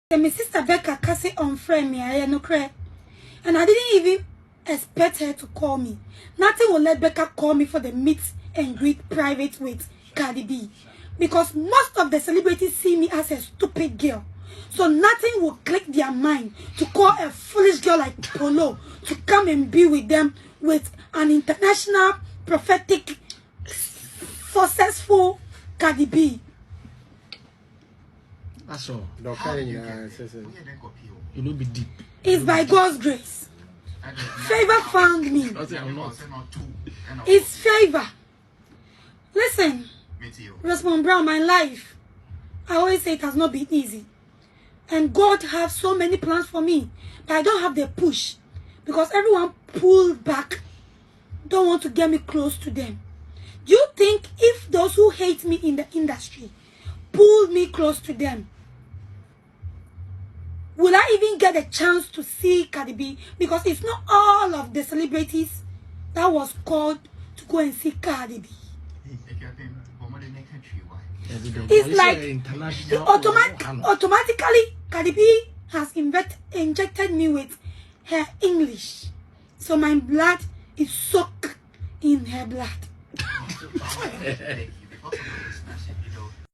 My sister Becca Cassie on friend me, I no cry. And I didn't even expect her to call me. Nothing will let Becca call me for the meet and greet private with Cardi B. Because most of the celebrities see me as a stupid girl. So nothing will click their mind to call a foolish girl like Polo to come and be with them with an international, prophetic, successful Cardi B. That's all. You know, be deep. It's by God's grace. Favor found me. It's favor. Listen, Rosamond Brown, my life, I always say it has not been easy. And God has so many plans for me. But I don't have the push. Because everyone pulled back. Don't want to get me close to them. Do you think if those who hate me in the industry pulled me close to them, will I even get a chance to see Cardi B? Because it's not all of the celebrities that was called to go and see Cardi B. It's like automatically Cardi B has injected me with her English. So my blood is soaked in her blood.